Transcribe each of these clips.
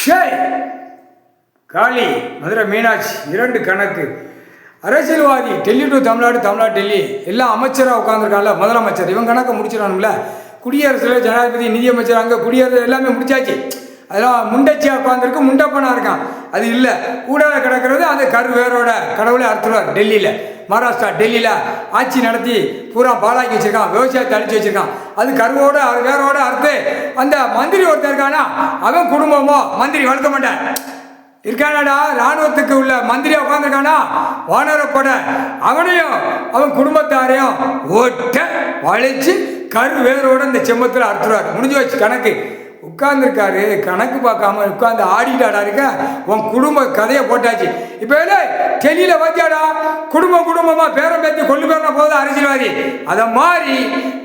ஷேய் காளி மதுரை மீனாட்சி 2 கணக்கு. அரசியல்வாதி டெல்லி டு தமிழ்நாடு, தமிழ்நாடு டெல்லி எல்லாம் அமைச்சராக உட்காந்துருக்காங்கல்ல, முதலமைச்சர் இவன் கணக்கை முடிச்சிடணும்ல. குடியரசில் ஜனாதிபதி, நிதியமைச்சர், அங்கே குடியரசு எல்லாமே முடிச்சாச்சு. அதெல்லாம் முண்டச்சியாக உட்காந்துருக்கு, முண்டப்பனாக இருக்கான். அது இல்லை, ஊடாக கிடக்கிறது அது கருவேரோட கடவுளை அறுத்துருவார். டெல்லியில், மகாராஷ்டிரா டெல்லியில் ஆட்சி நடத்தி பூரா பாலாக்கி வச்சுருக்கான், விவசாயத்தை அழிச்சு வச்சுருக்கான். அது கருவோட வேரோட அறுத்து அந்த மந்திரி ஒருத்தர் இருக்கானா, அவன் குடும்பமோ மந்திரி வளர்க்க மாட்டான் இருக்கானாடா. இராணுவத்துக்கு உள்ள மந்திரியா உட்காந்துருக்கானா, வானரப்பட அவனையும் அவன் குடும்பத்தாரையும் ஓட்ட வளைச்சு கரு வேரோட இந்த செம்பத்தில் அறுத்துருவார். முடிஞ்சு வச்சு கணக்கு. உட்கார்ந்துருக்காரு, கணக்கு பார்க்காம உட்காந்து ஆடிட்டாடா இருக்க. உன் குடும்ப கதையை போட்டாச்சு. இப்போ டெல்லியில் பார்த்தியாடா, குடும்பமாக பேரம் பேத்தி கொண்டு போயிடணும் போது அரசியல்வாதி. அதை மாதிரி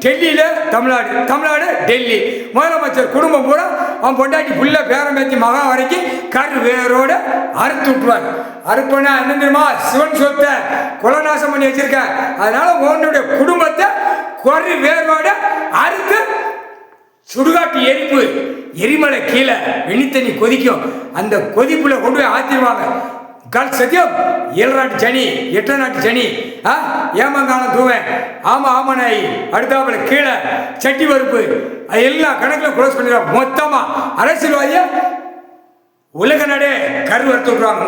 டெல்லியில் தமிழ்நாடு, தமிழ்நாடு டெல்லி முதலமைச்சர் குடும்பம் பூரா அவன் பொண்டாட்டி புள்ள பேரம் பேத்தி மகா வரைக்கும் கரு வேரோட அறுத்து விட்டுருவார். அறுப்பனா என்ன தெரியுமா, சிவன் சொத்தை குலநாசம் பண்ணி வச்சிருக்க. அதனால உன்னுடைய குடும்பத்தை கரு வேரோட அறுத்து சுடுகாட்டு எரிப்பு, எரிமலை கீழே வெண்ணித்தண்ணி கொதிக்கும். அந்த கொதிப்புல கொண்டு போய் ஆத்திடுவாங்க. கால் சத்தியம் 7 நாட்டு சனி 8 நாட்டு சனி ஏமங்காலம் தூவேன். ஆமாநாய் அடுத்தாப்புல கீழே சட்டி பருப்பு எல்லா கணக்கில் க்ளோஸ் பண்ணிடுவாங்க. மொத்தமா அரசியல்வாதிய உலக நாடே கரு வறுத்து விட்டுருவாங்க.